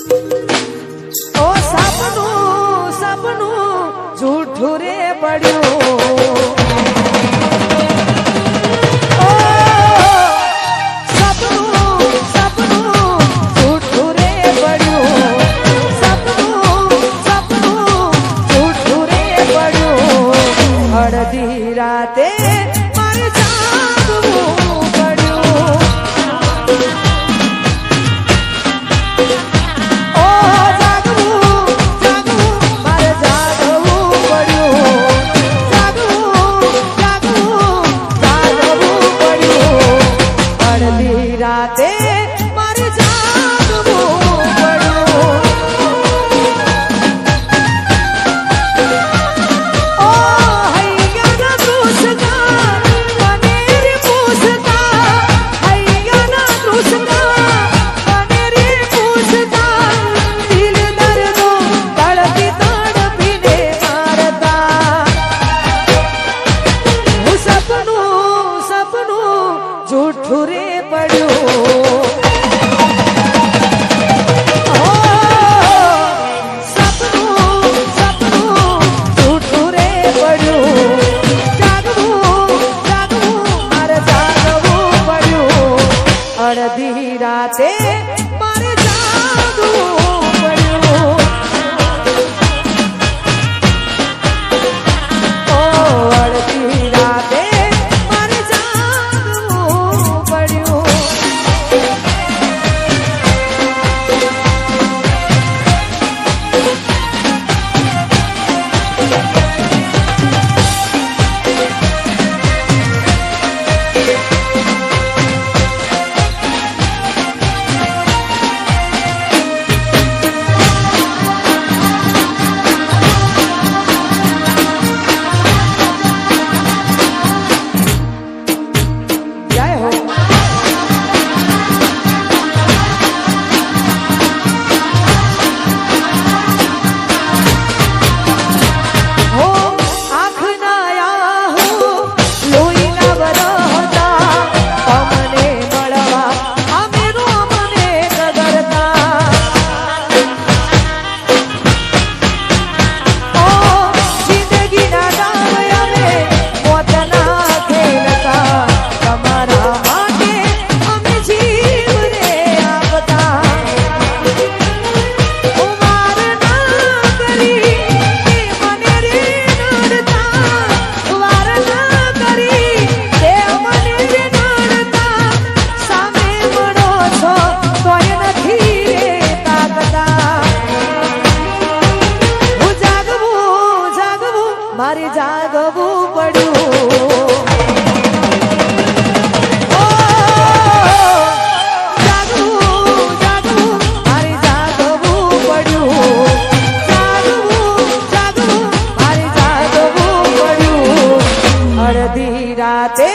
ઓ સપનું સપનું જૂઠું રે પડ્યું અડધી રાતે મારે જાગવું પડ્યું ઓ જાગવું જાગવું મારે જાગવું પડ્યું જાગવું જાગવું જાગવું પડ્યું અડધી રાતે મારે જાગવું પડ્યું જૂઠું રે પડ્યું સપનું સપનું જૂઠું રે પડ્યું જાગવું જાગવું મારે જાગવું પડ્યું અડધી રાતે મારે જાગવું પડ્યું ઓ અડધી રાતે મારે જાગવું પડ્યું જાગવું જાગવું મારે જાગવું પડ્યું જાગવું જાગવું મારે જાગવું પડ્યું અડધી રાતે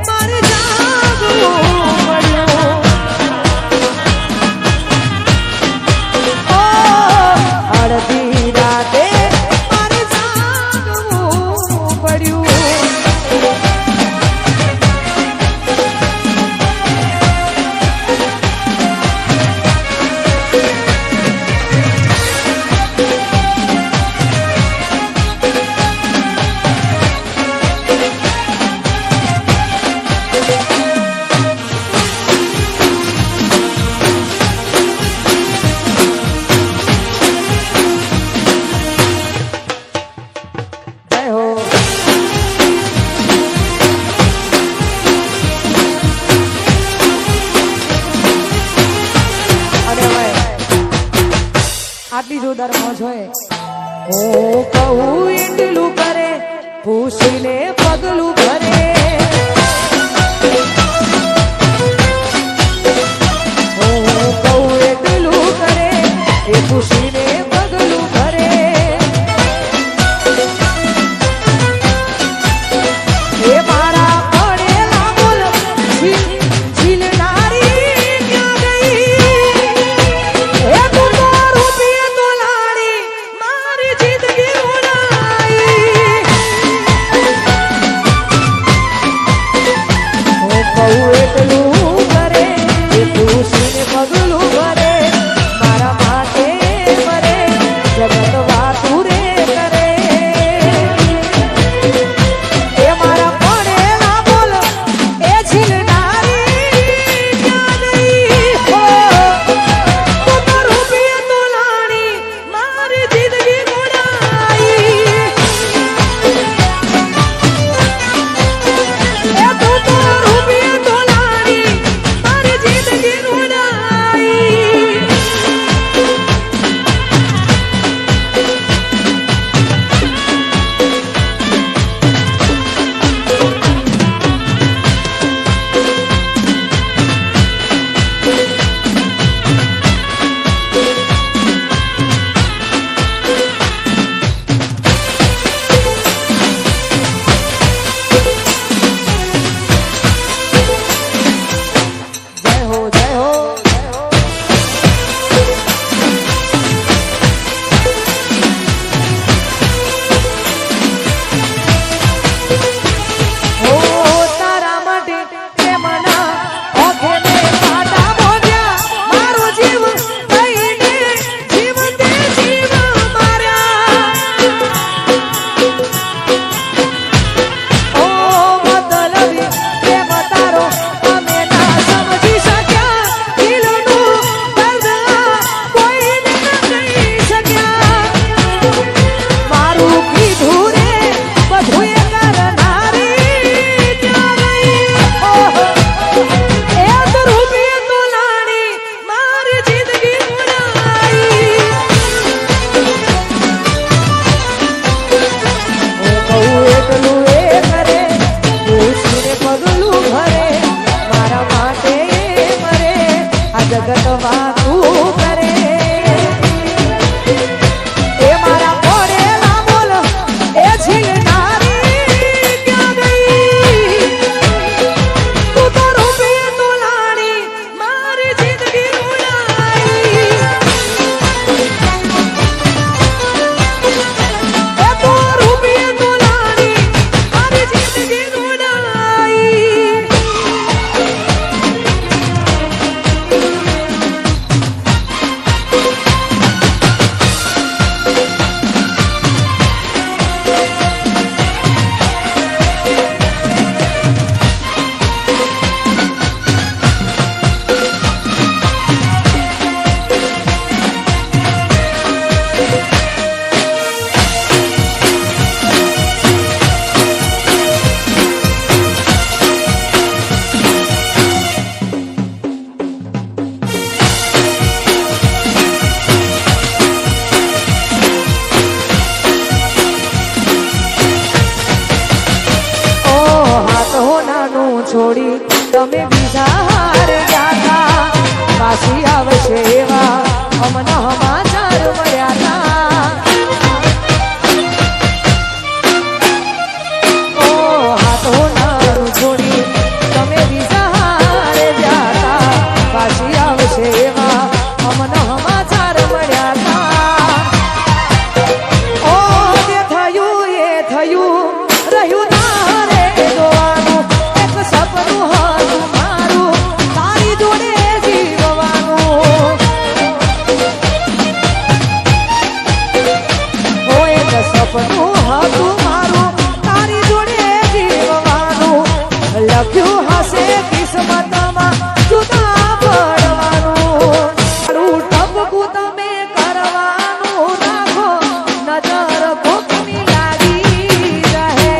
મારે જાગવું પડ્યું અડધી રાતે આટલી જોરદાર મોજ હોય હું કહું એટલું કરે પૂછીને પગલું ભરે હું કહું એટલું કરે એ પૂછીને પગલું ભરે એ મારા પડેલા બોલ ઝીલનારી ક્યાં ગઈ એ તમે બીજા હારે ગયા પાછી આવશે એવા અમને સમાચાર મળ્યા ઓ હાથો નારું છોડી તમે બીજા હારે ગયા પાછી આવશે એવા અમને સમાચાર મળ્યા ઓ જે થયું એ થયું રહ્યું ના રે જોવાનું એક સપનું હતું મારું તારી જોડે જીવવાનું ઓ એક સપનું હતું મારું તારી જોડે જીવવાનું લખ્યું હશે કિસ્મતમાં જુદા પડવાનું તારું ટપકું તમે કરવાનું રાખો નજર કોકની લાગી રહે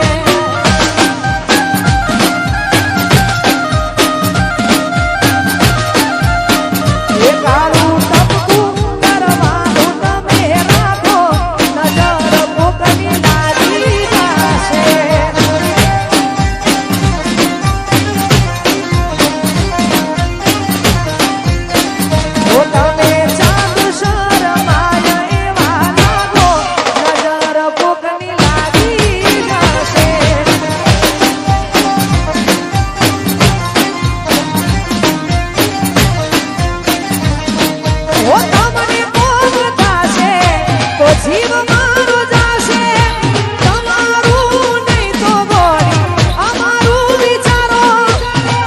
એ તારું ટપકું કરવાનું તમે રાખો નજર કોકની લાગી જશે ઓ તમે ચાંદ શરમાય એવા લાગો નજર કોકની લાગી જશે ઓ તમને કોક થશે તો જીવ મારો જાશે તમારું નહીં તો ગોળી અમારું વિચારો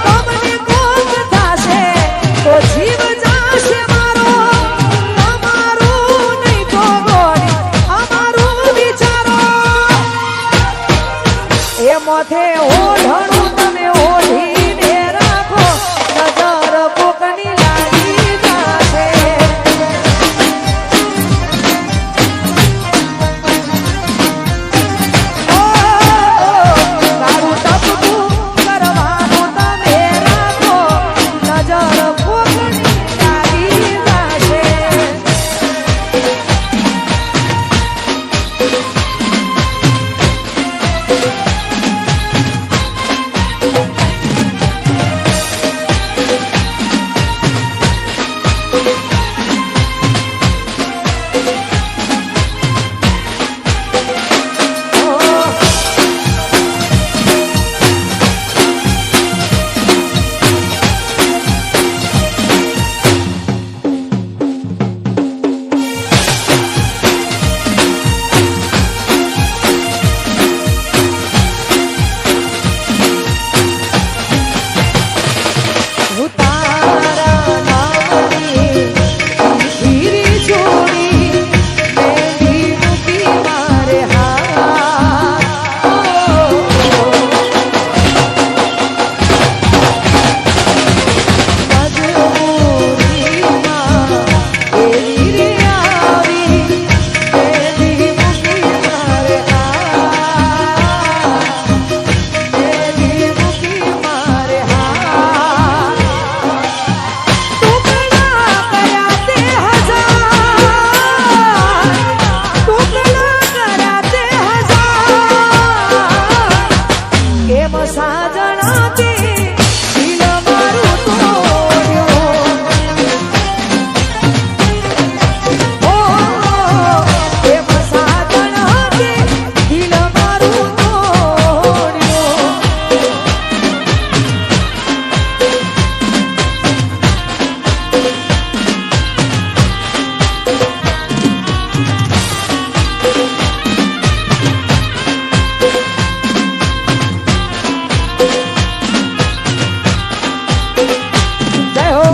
તમને કોક થશે તો જીવ જાશે મારો તમારું નહીં તો ગોળી અમારું વિચારો એ મોથે ઓઢણું તમે ઓઢીને રાખો નજર કોકની લાગી જશે ઓ તારું ટપકું કરવાનું તમે રાખો નજર કોકની લાગી જશે હું તારા નામની હીરી જોડી મેંદી મૂકી મારે હાથ મજબૂરીમાં એવી રે આવી મેંદી મૂકી મારે હાથ મેંદી મૂકી મારે હાથ ટુકડા કર્યા તે હજાર ટુકડા કર્યા તે હજાર એમ સાજણાથી દિલ મારું તોડ્યું ઓ એમ સાજણાથી દિલ મારું તોડ્યું જય હો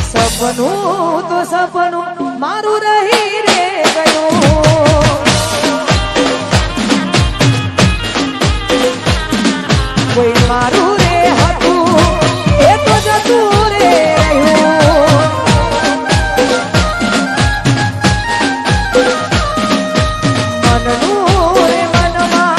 સપનું તો સપનું મારું રહી રે ગયું કોઈ મારું રે હતું એ તો જતું રે રહ્યું મનનું રે મનમાં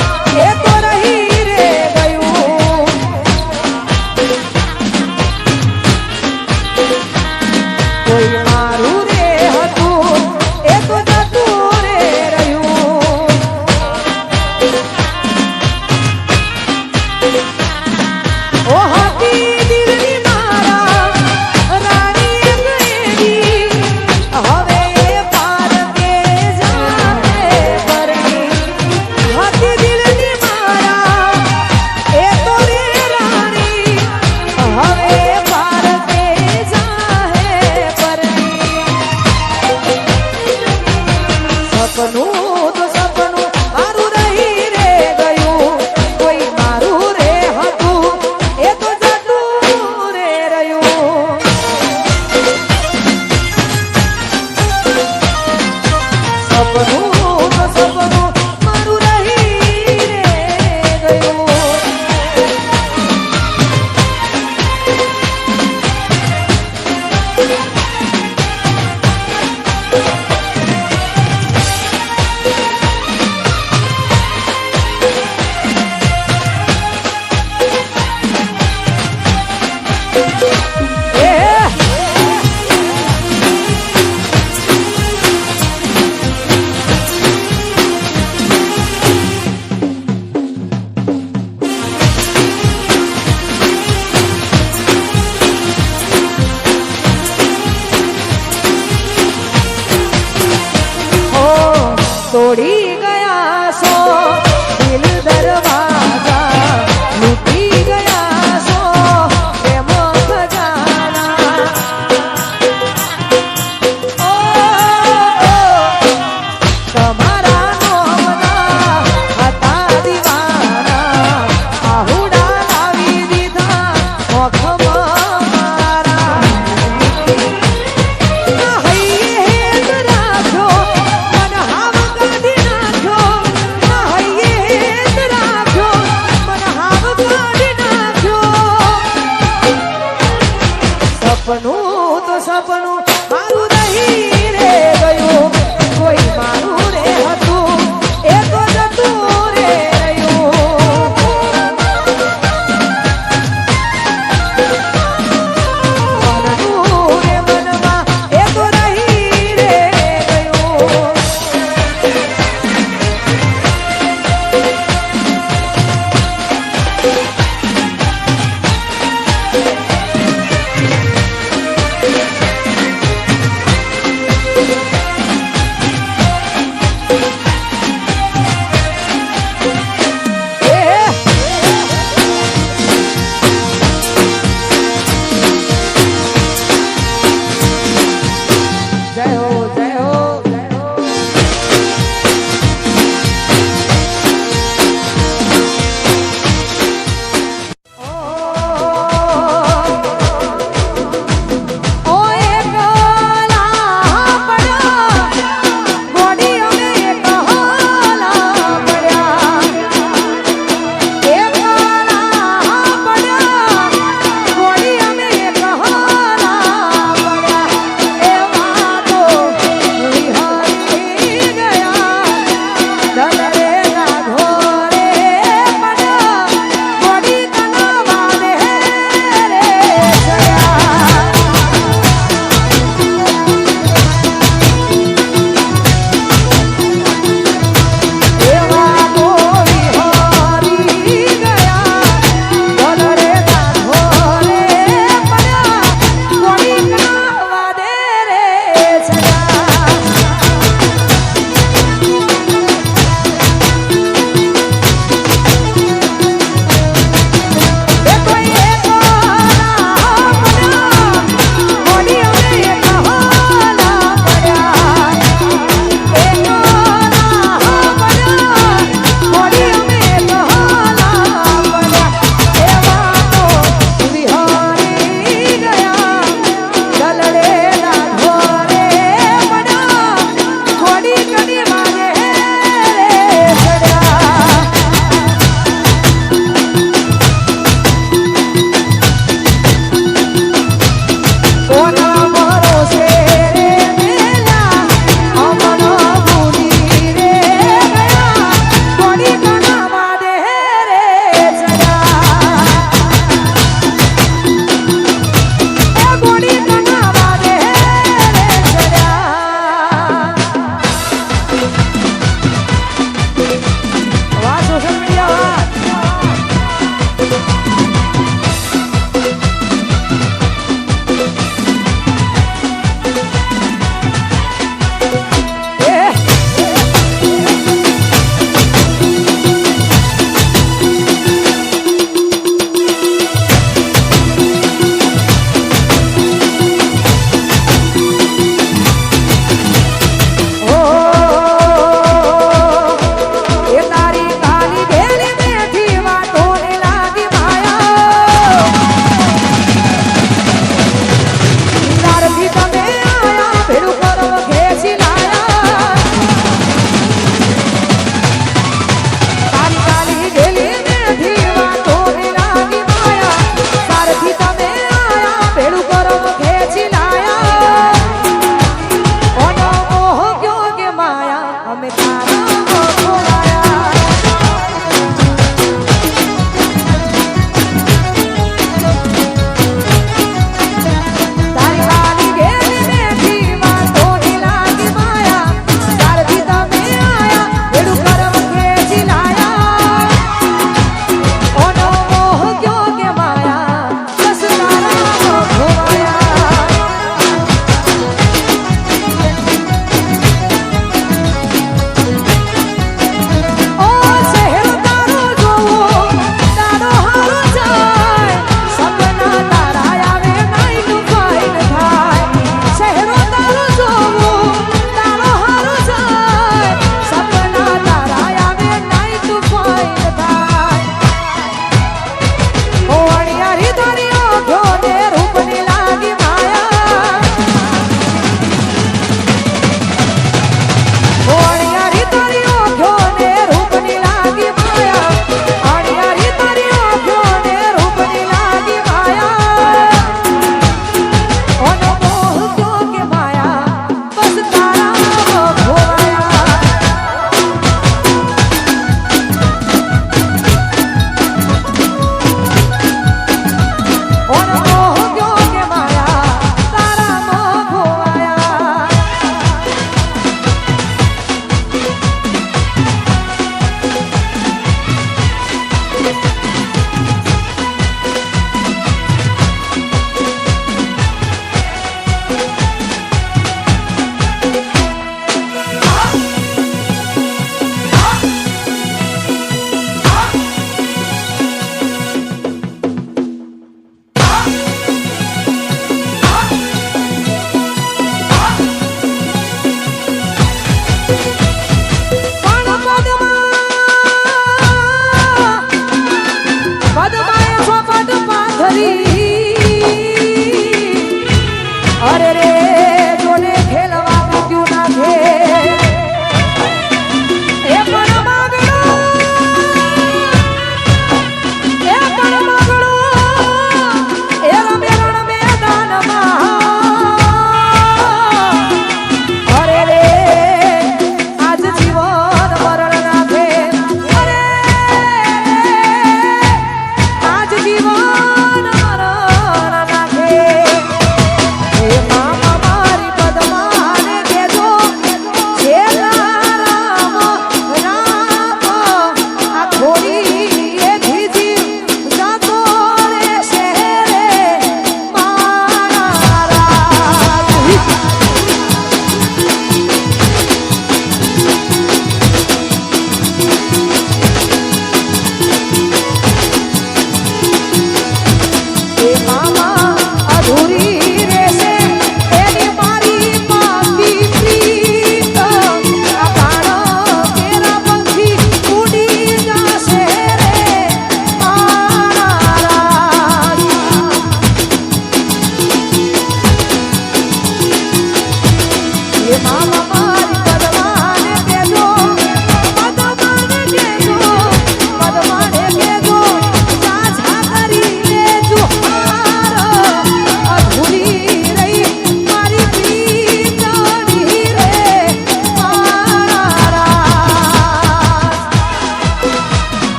તોડી ગયા છો દિલ દરવાજા, લૂટી ગયા છો પ્રેમ ખજાના. ઓ તમારા નોમના હતા દીવાના, આહુડા લાવી દીધા મોખમાં મારા. હૈયે રાખો સપનું તો સપનું મારું